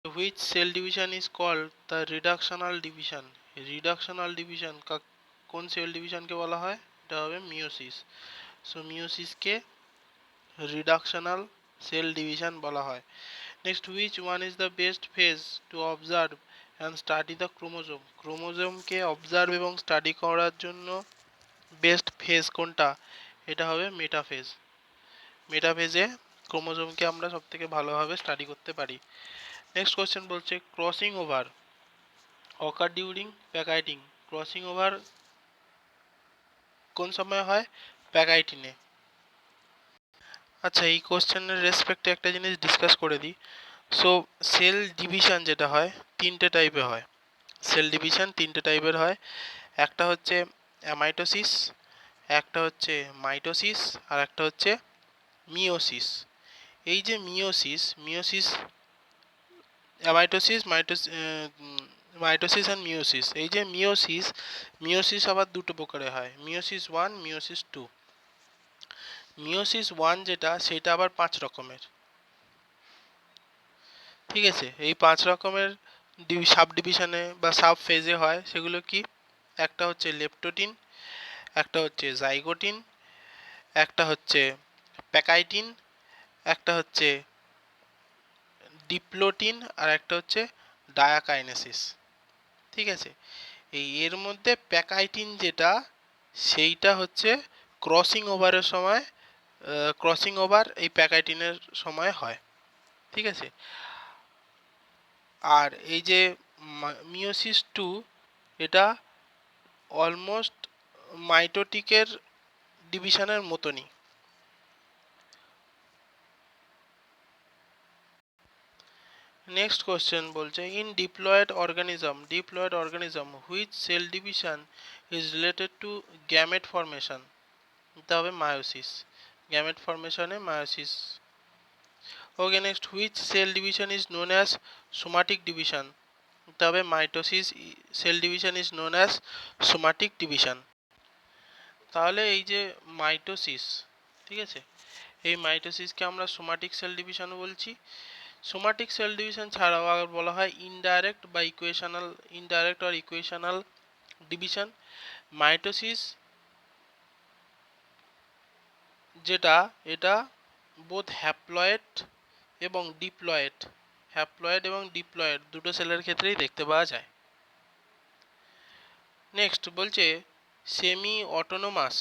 which cell division is called the reductional division? reductional division কোন cell ডিভিশনকে বলা হয়? এটা হবে মিওসিস। সো মিওসিসকে রিডাকশনাল সেল ডিভিশন বলা হয়। Next, which one is the best phase to observe and study the chromosome? ক্রোমোজোমকে অবজার্ভ এবং স্টাডি করার জন্য বেস্ট ফেজ কোনটা? এটা হবে মেটাফেজ। মেটাফেজে ক্রোমোজোমকে আমরা সবথেকে ভালোভাবে স্টাডি করতে পারি। নেক্সট কোয়েশ্চেন বলছে ক্রসিং ওভার অকার ডিউরিং প্যাকাইটিং। ক্রসিং ওভার কোন সময় হয়? প্যাকাইটিনে। আচ্ছা, এই কোয়েশ্চেনের রেসপেক্টে একটা জিনিস ডিসকাস করে দিই। সো সেল ডিভিশন যেটা হয় তিনটে টাইপের হয়। সেল ডিভিশন তিনটে টাইপের হয়। একটা হচ্ছে অ্যামাইটোসিস, একটা হচ্ছে মাইটোসিস, আর একটা হচ্ছে মিওসিস। এই যে meiosis amitosis mitosis and meiosis. এই যে মিওসিস আবার দুটো প্রকারে হয়, meiosis one, meiosis two. Meiosis one যেটা, সেটা আবার 5 রকমের। ঠিক আছে, এই 5 রকমের সাব ডিভিশনে বা সাব ফেজে হয়। সেগুলো কি? একটা হচ্ছে লেপ্টোটিন, একটা হচ্ছে জাইগোটিন, একটা হচ্ছে প্যাকাইটিন, একটা হচ্ছে ডিপ্লোটিন, আর একটা হচ্ছে ডায়াকাইনেসিস। ঠিক আছে, এর মধ্যে প্যাকাইটিন যেটা, সেইটা হচ্ছে ক্রসিং ওভারের সময়, ক্রসিং ওভার এই প্যাকাইটিনের সময় হয়। ঠিক আছে, আর এই যে মিওসিস টু, এটা অলমোস্ট মাইটোটিকের ডিভিশনের মতনই। নেক্সট কোশ্চেন বলছে in diploid organism which cell division is related to gamete formation? এটা হবে মায়োসিস। গ্যামেট ফর্মেশনে meiosis. Okay, next, which cell division is known as somatic division? এটা হবে mitosis. Cell division is known as somatic division. তাহলে এই যে mitosis, ঠিক আছে, এই মাইটোসিসকে আমরা সোমাটিক সেল ডিভিশনও বলছি। সোমাটিক সেল ডিভিশন ছাড়াও আবার বলা হয় ইনডাইরেক্ট বা ইনডাইরেক্ট আর ইকুয়েশনাল ডিভিশন। মাইটোসিস যেটা, এটা বোথ হ্যাপ্লয়েড এবং ডিপ্লয়েড দুটো সেলের ক্ষেত্রেই দেখতে পাওয়া যায়। নেক্সট বলছে semi autonomous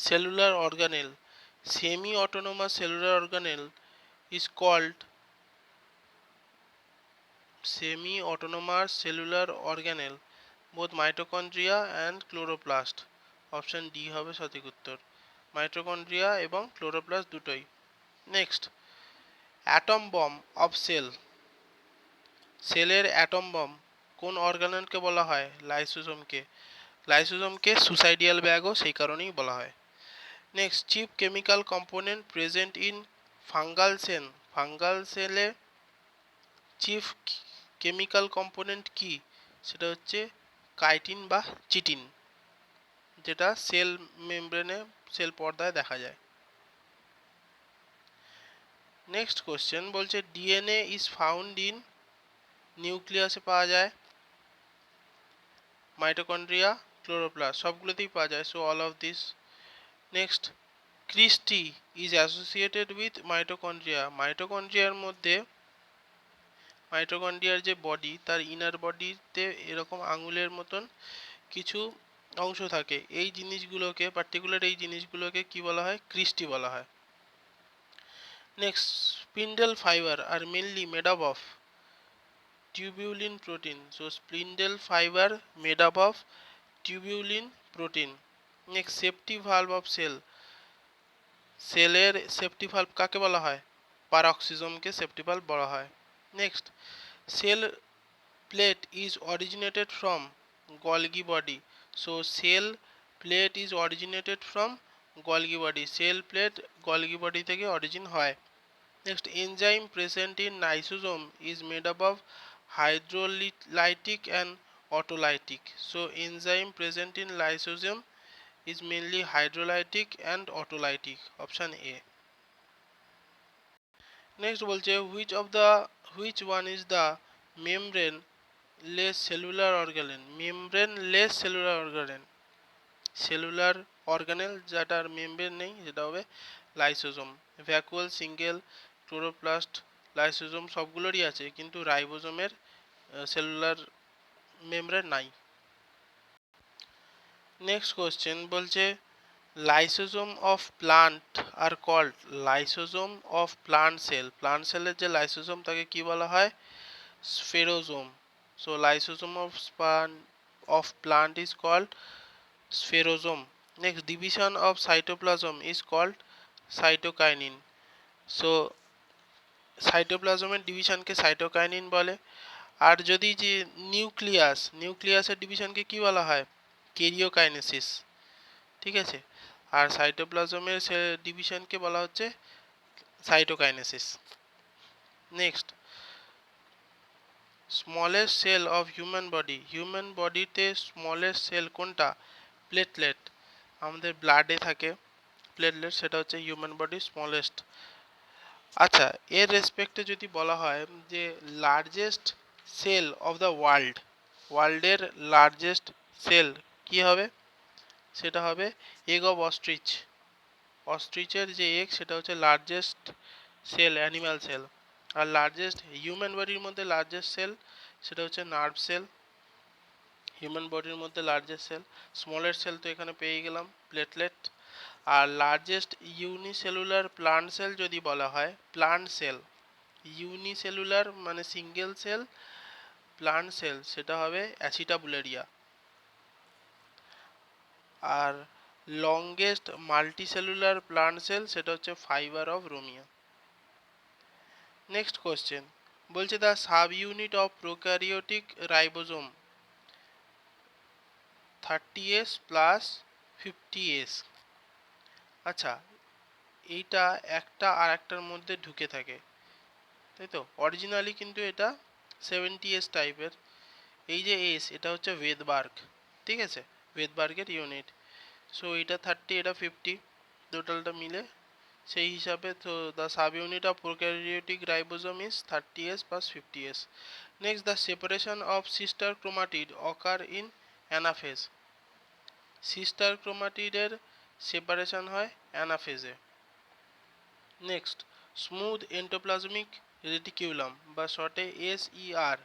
cellular organelle is called semi-autonomous cellular organelle, both mitochondria and chloroplast. Option D হবে সঠিক উত্তর, মাইটোকন্ড্রিয়া এবং ক্লোরোপ্লাস্ট দুটোই। নেক্সট, অ্যাটম বম অফ সেলের অ্যাটম বম কোন অর্গানেলকে বলা হয়? লাইসোজোমকে সুসাইডিয়াল ব্যাগও সেই কারণেই বলা হয়। Next, chief chemical component present in fungal সেলে চিফ কেমিক্যাল কম্পোনেন্ট কি? সেটা হচ্ছে কাইটিন বা চিটিন, যেটা সেল মেমব্রেনে, সেল পর্দায় দেখা যায়। নেক্সট কোশ্চেন বলছে ডিএনএ ইজ ফাউন্ড ইন নিউক্লিয়াসে পাওয়া যায়, মাইটোকন্ড্রিয়া, ক্লোরোপ্লাস্ট, সবগুলোতেই পাওয়া যায়। So all of this. Next, cristae is associated with মাইটোকন্ড্রিয়ার মধ্যে, মাইটোকন্ড্রিয়ার যে বডি, তার ইনার বডিতে এরকম আঙুলের মতন কিছু অংশ থাকে। এই জিনিসগুলোকে, পার্টিকুলার এই জিনিসগুলোকে কি বলা হয়? ক্রিস্টি বলা হয়। Next, spindle fibre are mainly made up of tubulin protein. So spindle fibre made up of tubulin protein. Next, safety valve of সেলের সেফটি ভালভ কাকে বলা হয়? পারঅক্সিজমকে সেফটি ভালভ বলা হয়। Next, cell plate is originated from Golgi body. So cell plate is originated from Golgi body. Cell plate Golgi body থেকে origin হয়। Next, enzyme present in lysosome is made up of hydrolytic and autolytic. So enzyme present in lysosome is mainly hydrolytic and autolytic. Option A. Next বলছে which one is the membrane less cellular organelle? membrane less cellular organelle, cellular organelle যেটার membrane নেই সেটা হবে lysosome. Vacuole, single, chloroplast, lysosome সবগুলোরই আছে, কিন্তু রাইবোজোমের cellular membrane নাই। নেক্সট কোশ্চেন বলছে lysosome of plant are called lysosome of plant cell. Plant সেলের যে লাইসোজোম তাকে কি বলা হয়? Spherosome. So lysosome of plant is called spherosome. Next, division of cytoplasm is called cytokinin. So সাইটোপ্লাজমের ডিভিশনকে সাইটোকাইনিন বলে। আর যদি যে নিউক্লিয়াসের ডিভিশনকে কি বলা হয়? কেরিওকাইনেসিস। ঠিক আছে, আর সাইটোপ্লাজমের ডিভিশনকে বলা হচ্ছে cytokinesis. Next, smallest cell of human body. Human বডিতে স্মলেস্ট সেল কোনটা? প্লেটলেট। আমাদের ব্লাডে থাকে প্লেটলেট, সেটা হচ্ছে হিউম্যান বডি স্মলেস্ট। আচ্ছা, এর রেসপেক্টে যদি বলা হয় যে লার্জেস্ট সেল অফ দ্য ওয়ার্ল্ডের লার্জেস্ট সেল কি হবে? সেটা হবে এগ অফ অস্ট্রিচ। অস্ট্রিচের যে এগ সেটা হচ্ছে লার্জেস্ট সেল, অ্যানিম্যাল সেল। আর লার্জেস্ট হিউম্যান বডির মধ্যে লার্জেস্ট সেল সেটা হচ্ছে নার্ভ সেল। হিউম্যান বডির মধ্যে লার্জেস্ট সেল। স্মলের সেল তো এখানে পেয়ে গেলাম, প্লেটলেট। আর লার্জেস্ট ইউনিসেলুলার প্লান্ট সেল যদি বলা হয়, প্লান্ট সেল ইউনিসেলুলার মানে সিঙ্গেল সেল, প্লান্ট সেল সেটা হবে অ্যাসিটাবুলেরিয়া। আর লংগেস্ট মাল্টিসেলুলার প্লান্ট সেল সেটা হচ্ছে fibre of ramie. Next question বলছে the sub unit of prokaryotic ribosome 30S plus 50S। আচ্ছা, এইটা একটা আর একটার মধ্যে ঢুকে থাকে, তাই তো? অরিজিনালি কিন্তু এটা 70S টাইপের। এই যে এস, এটা হচ্ছে ওয়েদবার্গ, ঠিক আছে, ওয়েদবার্গের ইউনিট। সো এটা 30, এটা 50, টোটালটা মিলে সেই হিসাবে তো the sub unit of prokaryotic ribosome is 30S plus 50S। Next, the separation of sister chromatid occur in anaphase. Sister ক্রোমাটিডের সেপারেশন হয় অ্যানাফেজে। নেক্সট, স্মুথ এন্ডোপ্লাজমিক রেটিকিউলাম বা শর্টে SER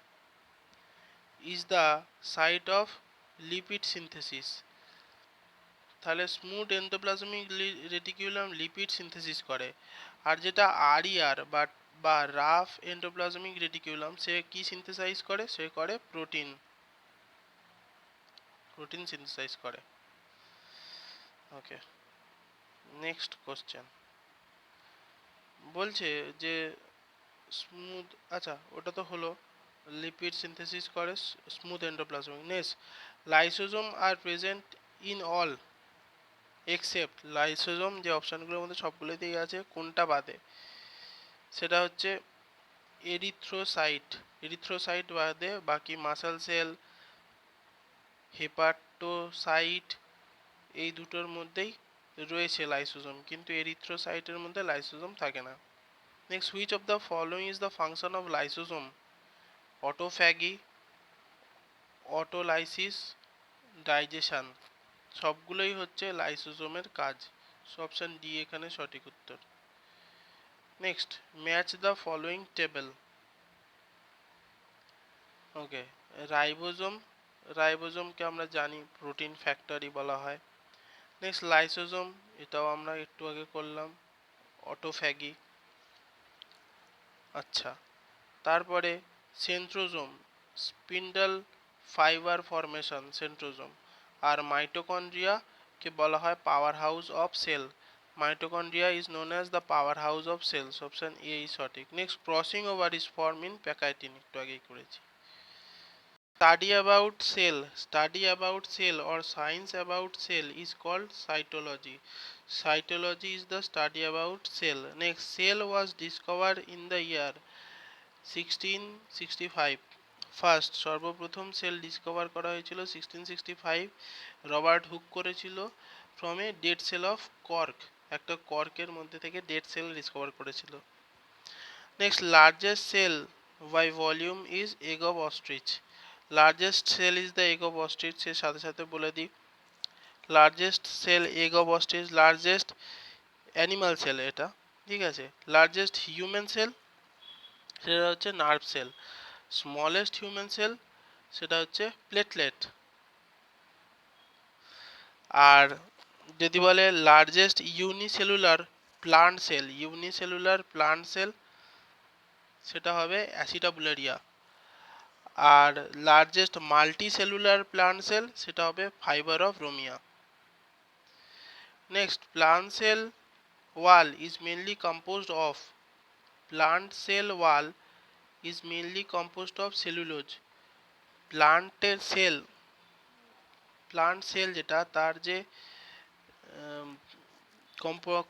is the site of lipid synthesis. তাহলে smooth endoplasmic reticulum lipid synthesis করে। আর যেটা RER বা রাফ এন্ডোপ্লাজমিক রেটিকিউলাম, সে কি সিনথেসাইজ করে? সে করে প্রোটিন সিনথেসাইজ করে। ওকে, নেক্সট কোশ্চেন বলছে যে স্মুথ, আচ্ছা ওটা তো হলো লিপিড সিনথেসিস করে smooth endoplasmic. Next, lysosome are present in all except. Lysosome যে অপশানগুলোর মধ্যে সবগুলোতেই আছে, কোনটা বাদে? সেটা হচ্ছে এরিথ্রোসাইট বাদে বাকি মাসল সেল, হেপাটোসাইট, এই দুটোর মধ্যেই রয়েছে লাইসোজোম, কিন্তু এরিথ্রোসাইটের মধ্যে লাইসোজোম থাকে না। Next, which of the following is the function of lysosome? Autophagy, autolysis, digestion. সবগুলোই হচ্ছে লাইসোজোমের কাজ। অপশন ডি এখানে সঠিক উত্তর। Next, match the following table. Okay, রাইবোজোমকে আমরা জানি প্রোটিন ফ্যাক্টরি বলা হয়। নেক্সট, লাইসোজোম, এটাও আমরা একটু আগে করলাম, অটোফ্যাগি। আচ্ছা, তারপরে centrosome, spindle fibre formation centrosome. আর মাইটোকন্ড্রিয়াকে বলা হয় power house of cell. Mitochondria is known as the power house of cells. Option A is সঠিক। Next, crossing over is form in pachytene, একটু আগেই করেছি। Study about cell or science about cell is called cytology. Cytology is the study about cell. Next, cell was discovered in the year 1665. First, সর্বপ্রথম cell discover করা হয়েছিল 1665, Robert Hooke করেছিল from a dead cell of cork. একটা কর্কের মধ্যে থেকে dead cell discover করেছিল। Next, largest cell by volume is egg of ostrich. Largest cell is the egg of ostrich. এর সাথে সাথে বলে দিই largest cell egg of ostrich, largest animal cell এটা, ঠিক আছে। লার্জেস্ট হিউম্যান সেল সেটা হচ্ছে nerve cell. Smallest human cell সেটা হচ্ছে প্লেটলেট। আর যদি বলে largest unicellular plant cell, unicellular plant cell সেটা হবে অ্যাসিটাবুলারিয়া। আর লার্জেস্ট মাল্টিসেলুলার প্লান্ট সেল সেটা হবে fibre of ramie. Next, plant cell wall is mainly composed of plant cell wall is mainly composed of cellulose. প্লান্টের sell, plant sell যেটা তার যে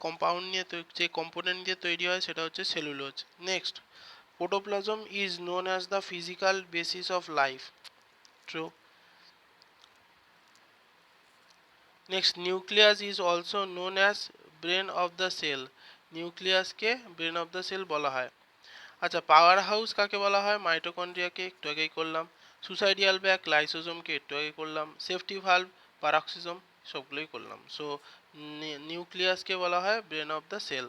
compound নিয়ে যে কম্পোনেন্ট দিয়ে তৈরি হয় সেটা হচ্ছে cellulose. Next, protoplasm is known as the physical basis of life. True. Next, nucleus is also known as brain of the cell. নিউক্লিয়াসকে ব্রেন অফ দ্য সেল বলা হয়। আচ্ছা, পাওয়ার হাউস কাকে বলা হয়? মাইটোকন্ড্রিয়াকে একটু আগেই করলাম। সুসাইডিয়াল ব্যাগ লাইসোজোমকে একটু আগে করলাম। সেফটি ভালভ প্যারক্সিজম সবগুলোই করলাম। সো নিউক্লিয়াসকে বলা হয় brain of the cell.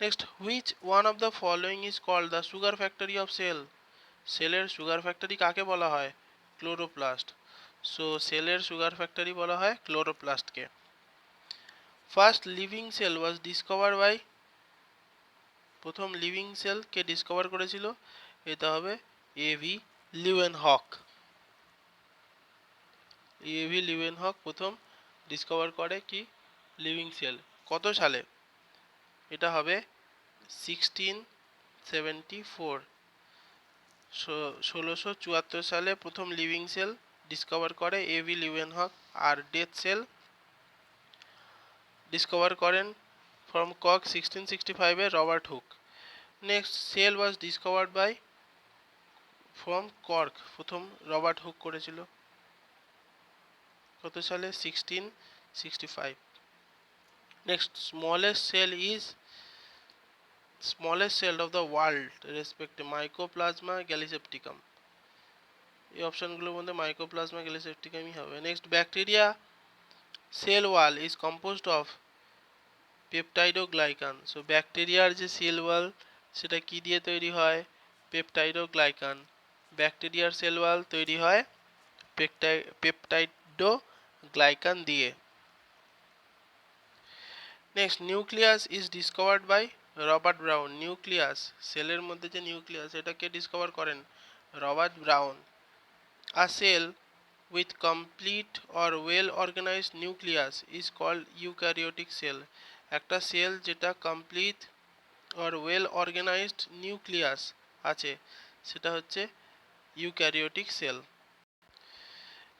Next, which one of the following is called the sugar factory of cell. সেলের সুগার ফ্যাক্টরি কাকে বলা হয়? ক্লোরোপ্লাস্ট। সো সেলের সুগার ফ্যাক্টরি বলা হয় ক্লোরোপ্লাস্টকে। First living cell was discover by, প্রথম লিভিং সেল কে ডিসকভার করেছিল? এটা হবে এভি লিউয়েনহক। এভি লিউয়েনহক প্রথম ডিসকভার করে কি লিভিং সেল। কত সালে? এটা হবে 1674, 1674 সালে প্রথম লিভিং সেল ডিসকভার করে এভি লিউয়েনহক। আর ডেথ সেল ডিসকভার করেন ফ্রম কক 1665 এ Robert Hooke. Next, cell was discovered by from cork, প্রথম রবার্ট হুক করেছিল কত সালে? 1665। Next, smallest cell of the world respect Mycoplasma gallisepticum. এই অপশনগুলোর মধ্যে মাইকোপ্লাজমা গ্যালিসেপ্টিকামই হবে। Next, bacteria cell wall is composed of peptidoglycan. So ব্যাকটেরিয়ার যে সেল ওয়াল সেটা কি দিয়ে তৈরি হয়? পেপটাইডোগ্লাইকান। ব্যাকটেরিয়ার সেল ওয়াল তৈরি হয় পেপটাইডোগ্লাইকান দিয়ে। Next, nucleus is discovered by Robert Brown. Nucleus, সেলের মধ্যে যে নিউক্লিয়াস এটাকে ডিসকভার করেন Robert Brown. A cell with complete or well organised nucleus is called eukaryotic cell. একটা সেল যেটা complete or well organised nucleus আছে সেটা হচ্ছে eukaryotic cell.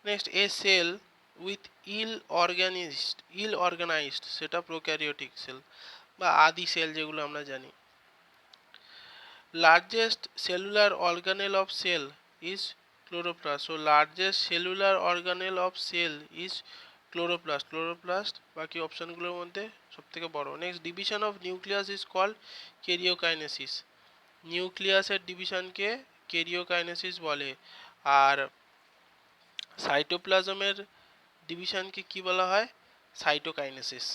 Next, a cell with ill organised সেটা প্রোক্যারিওটিক সেল বা আদি cell যেগুলো আমরা জানি। Largest cellular organelle of cell is chloroplast. So largest cellular organelle of cell is chloroplast. Chloroplast বাকি অপশনগুলোর মধ্যে সব থেকে বড়। Next, division of nucleus is called karyokinesis. নিউক্লিয়াসের ডিভিশনকে কেরিওকাইনেসিস বলে। আর সাইটোপ্লাজমের ডিভিশনকে কি বলা হয়? Cytokinesis.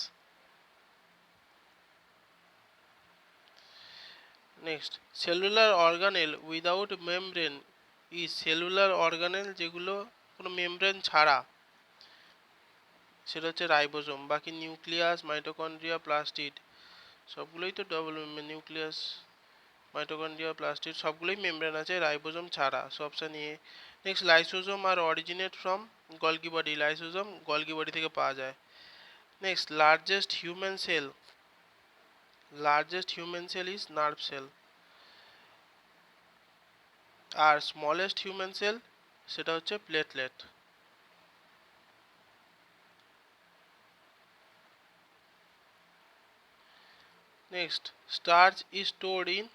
Next, cellular organelle without membrane is. Cellular organelle যেগুলো কোনো মেমব্রেন ছাড়া সেটা হচ্ছে রাইবোজোম। বাকি নিউক্লিয়াস, মাইটোকন্ড্রিয়া, প্লাস্টিড সবগুলোই তো ডবল নিউক্লিয়াস, মাইটোকন্ড্রিয়া, প্লাস্টিড সবগুলোই মেমব্রেন আছে রাইবোজোম ছাড়া। So option A. Next, lysosome are originate from Golgi body. Lysosome Golgi body থেকে পাওয়া যায়। Next, largest human cell is nerve cell. আর স্মলেস্ট হিউম্যান সেল সেটা হচ্ছে platelet. Next, starch is stored in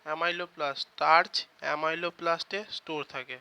amyloplast. Starch অ্যামাইলোপ্লাস্টে store থাকে।